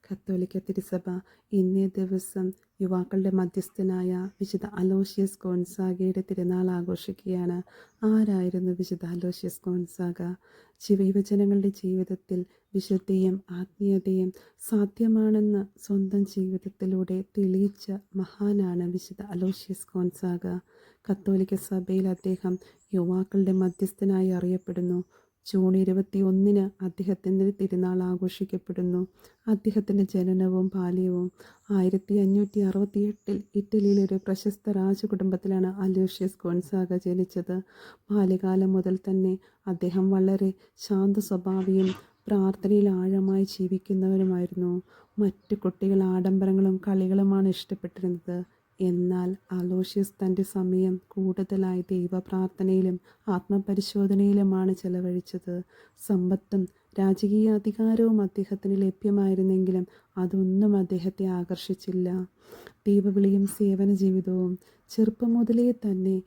കത്തോലിക്ക തിരുസഭ ഇന്നേ ദിവസം യുവാക്കളുടെ മധ്യസ്ഥനായ വിശുദ്ധ അലോഷ്യസ് ഗോൺസാഗയുടെ തിരുനാൾ ആഘോഷിക്കുകയാണ്. ആരായിരുന്നു വിശുദ്ധ അലോഷ്യസ് ഗോൺസാഗ? യുവജനങ്ങളുടെ ജീവിതത്തിൽ വിശുദ്ധിയും ആത്മീയതയും സാധ്യമാണെന്ന് സ്വന്തം ജീവിതത്തിലൂടെ തെളിയിച്ച മഹാനാണ് വിശുദ്ധ അലോഷ്യസ് ഗോൺസാഗ. കത്തോലിക്ക സഭയിൽ അദ്ദേഹം യുവാക്കളുടെ മധ്യസ്ഥനായി അറിയപ്പെടുന്നു. ജൂൺ 21 അദ്ദേഹത്തിൻ്റെ തിരുനാൾ ആഘോഷിക്കപ്പെടുന്നു. അദ്ദേഹത്തിൻ്റെ ജനനവും ബാല്യവും 1568 ഇറ്റലിയിലെ ഒരു പ്രശസ്ത രാജകുടുംബത്തിലാണ് അലോഷ്യസ് ഗോൺസാഗ ജനിച്ചത്. ബാല്യകാലം മുതൽ തന്നെ അദ്ദേഹം വളരെ ശാന്ത സ്വഭാവിയും പ്രാർത്ഥനയിൽ ആഴമായി ജീവിക്കുന്നവരുമായിരുന്നു. മറ്റു കുട്ടികൾ ആഡംബരങ്ങളും കളികളുമാണ് ഇഷ്ടപ്പെട്ടിരുന്നത്. എന്നാൽ അലോഷ്യസ് തൻ്റെ സമയം കൂടുതലായി ദൈവപ്രാർത്ഥനയിലും ആത്മപരിശോധനയിലുമാണ് ചെലവഴിച്ചത്. സമ്പത്തും രാജകീയ അധികാരവും അദ്ദേഹത്തിന് ലഭ്യമായിരുന്നെങ്കിലും അതൊന്നും അദ്ദേഹത്തെ ആകർഷിച്ചില്ല. ദൈവവിളിയും സേവന ജീവിതവും ചെറുപ്പം മുതലേ തന്നെ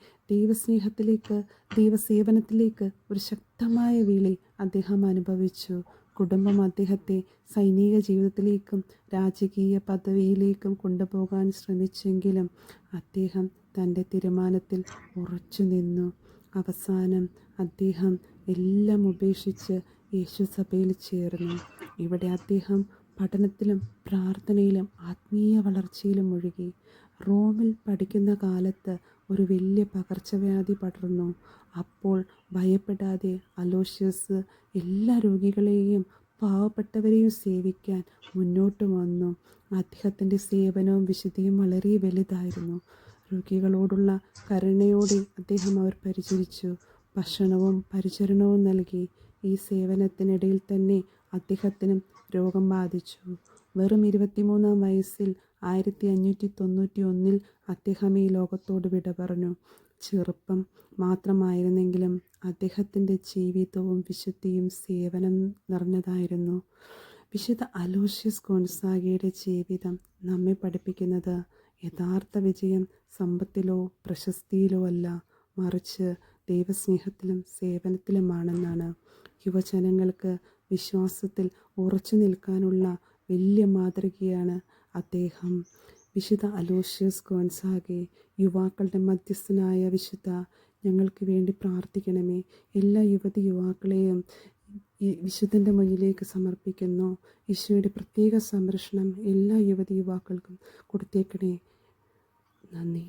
ദൈവസേവനത്തിലേക്ക് ഒരു ശക്തമായ വിളി അദ്ദേഹം അനുഭവിച്ചു. കുടുംബം അദ്ദേഹത്തെ സൈനിക ജീവിതത്തിലേക്കും രാജകീയ പദവിയിലേക്കും കൊണ്ടുപോകാൻ ശ്രമിച്ചെങ്കിലും അദ്ദേഹം തൻ്റെ തീരുമാനത്തിൽ ഉറച്ചു നിന്നു. അവസാനം അദ്ദേഹം എല്ലാം ഉപേക്ഷിച്ച് യേശുസഭയിൽ ചേർന്നു. ഇവിടെ അദ്ദേഹം പഠനത്തിലും പ്രാർത്ഥനയിലും ആത്മീയ വളർച്ചയിലും മുഴുകി. റോമിൽ പഠിക്കുന്ന കാലത്ത് ഒരു വലിയ പകർച്ചവ്യാധി പടർന്നു. അപ്പോൾ ഭയപ്പെടാതെ അലോഷ്യസ് എല്ലാ രോഗികളെയും പാവപ്പെട്ടവരെയും സേവിക്കാൻ മുന്നോട്ട് വന്നു. അദ്ദേഹത്തിൻ്റെ സേവനവും വിശുദ്ധിയും വളരെ വലുതായിരുന്നു. രോഗികളോടുള്ള കരുണയോടെ അദ്ദേഹം അവർ പരിചരിച്ചു. ഭക്ഷണവും പരിചരണവും നൽകി. ഈ സേവനത്തിനിടയിൽ തന്നെ അദ്ദേഹത്തിനും രോഗം ബാധിച്ചു. വെറും 23-ാം വയസ്സിൽ 1591 അദ്ദേഹം ഈ ലോകത്തോട് വിട പറഞ്ഞു. ചെറുപ്പം മാത്രമായിരുന്നെങ്കിലും അദ്ദേഹത്തിൻ്റെ ജീവിതവും വിശുദ്ധിയും സേവനം നിറഞ്ഞതായിരുന്നു. വിശുദ്ധ അലോഷ്യസ് ഗോൺസാഗയുടെ ജീവിതം നമ്മെ പഠിപ്പിക്കുന്നത് യഥാർത്ഥ വിജയം സമ്പത്തിലോ പ്രശസ്തിയിലോ അല്ല, മറിച്ച് ദൈവസ്നേഹത്തിലും സേവനത്തിലുമാണെന്നാണ്. യുവജനങ്ങൾക്ക് വിശ്വാസത്തിൽ ഉറച്ചു നിൽക്കാനുള്ള വലിയ മാതൃകയാണ് അദ്ദേഹം. വിശുദ്ധ അലോഷ്യസ് ഗോൺസാഗെ, യുവാക്കളുടെ മധ്യസ്ഥനായ വിശുദ്ധ, ഞങ്ങൾക്ക് വേണ്ടി പ്രാർത്ഥിക്കണമേ. എല്ലാ യുവാക്കളെയും ഈ വിശുദ്ധൻ്റെ മുന്നിലേക്ക് സമർപ്പിക്കുന്നു. ഈശോയുടെ പ്രത്യേക സംരക്ഷണം എല്ലാ യുവാക്കൾക്കും കൊടുത്തേക്കണേ. നന്ദി.